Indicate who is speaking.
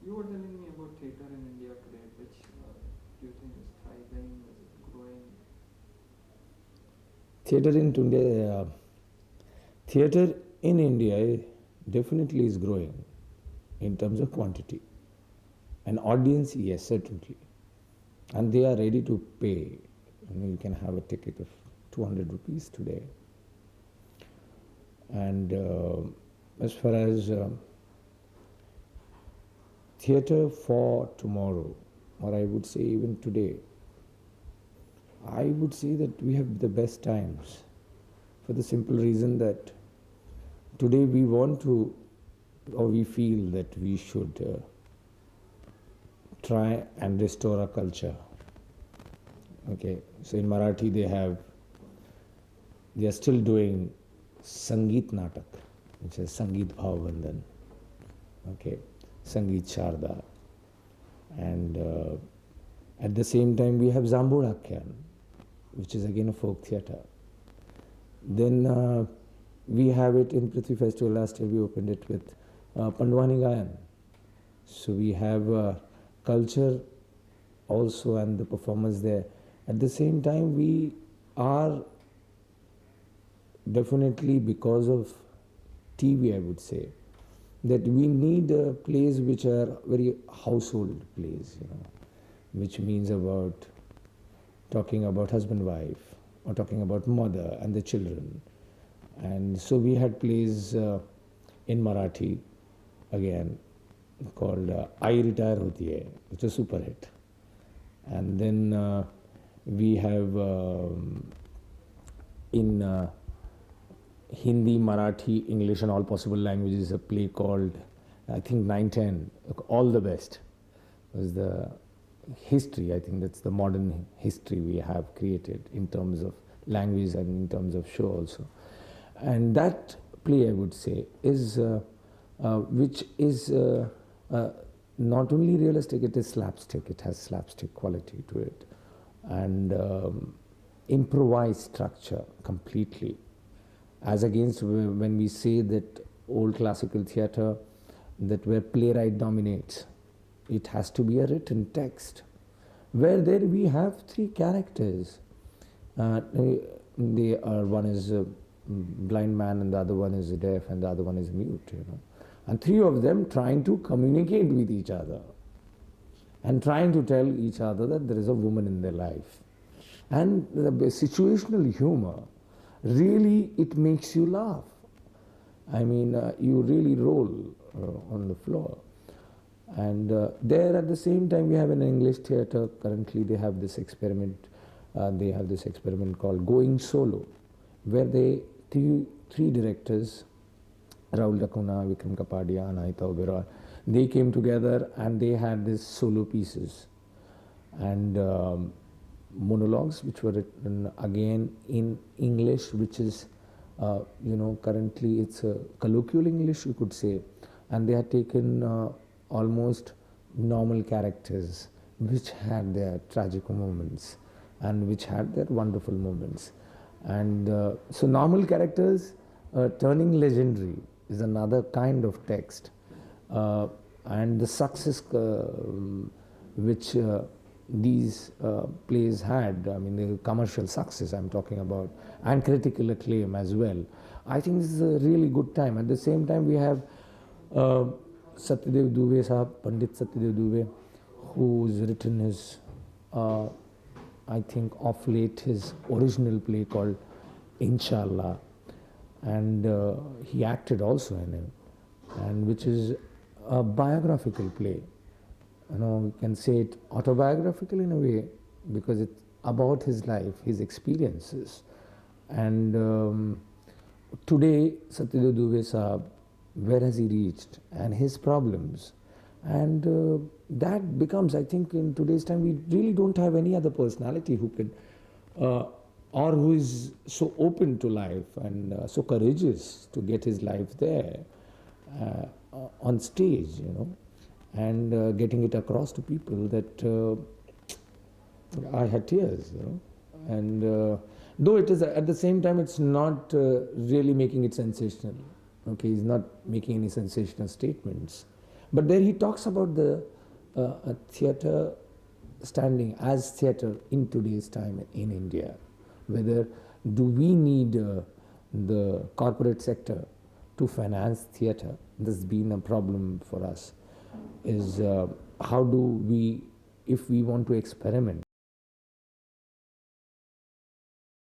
Speaker 1: You were telling me about theatre in India today, which do you think is thriving, is it growing?
Speaker 2: Theatre in India, theatre in India definitely is growing in terms of quantity. An audience, yes, certainly, and they are ready to pay. You can have a ticket of 200 rupees today. And as far as theatre for tomorrow, or I would say even today, I would say that we have the best times, for the simple reason that today we want to, or we feel that we should try and restore our culture. Okay, so in Marathi they are still doing Sangeet Natak, which is Sangeet Bhav Vandan. Okay, Sangeet Sharda, and at the same time we have HDCAM, which is again a folk theatre. Then we have it in Prithvi festival. Last year we opened it with Pandvani Gayan. So we have culture also and the performance there. At the same time, we are definitely, because of TV, I would say, that we need plays which are very household plays, which means about talking about husband, wife, or talking about mother and the children. And so we had plays in Marathi, again, called I Retire Hoti Hai, which is a super hit. And then we have in Hindi, Marathi, English, and all possible languages a play called, I think, 910, All the Best. Was the history, I think that's the modern history we have created in terms of language and in terms of show also. And that play, I would say, is which is not only realistic, it is slapstick. It has slapstick quality to it, and improvised structure completely. As against when we say that old classical theatre, that where playwright dominates, it has to be a written text. Where there we have three characters. They are, one is a blind man, and the other one is deaf, and the other one is mute. And three of them trying to communicate with each other and trying to tell each other that there is a woman in their life. And the situational humor, really, it makes you laugh. I mean, you really roll on the floor. And there at the same time we have an English theatre. Currently they have this experiment. They have this experiment called Going Solo, where three directors, Raul Dakuna, Vikram Kapadia, and Aita Oberoi, they came together and they had these solo pieces and monologues which were written again in English, which is, currently it's a colloquial English, you could say. And they had taken almost normal characters which had their tragic moments and which had their wonderful moments. And so normal characters turning legendary is another kind of text. And the success which these plays had, I mean the commercial success I'm talking about, and critical acclaim as well. I think this is a really good time. At the same time we have Satyadev Dubey Sahab, Pandit Satyadev Dubey, who's written his, I think of late, his original play called Inshallah, and he acted also in it, and which is a biographical play. We can say it autobiographical in a way, because it's about his life, his experiences. And today, Satyadev Dubey Sahab, where has he reached, and his problems. And that becomes, I think, in today's time, we really don't have any other personality who can, or who is so open to life and so courageous to get his life there on stage, and getting it across to people that I had tears, and though it is at the same time, it's not really making it sensational. Okay, he's not making any sensational statements, But there he talks about the theatre standing as theatre in today's time in India. Whether do we need the corporate sector to finance theatre? This has been a problem for us. Is how do we, if we want to experiment,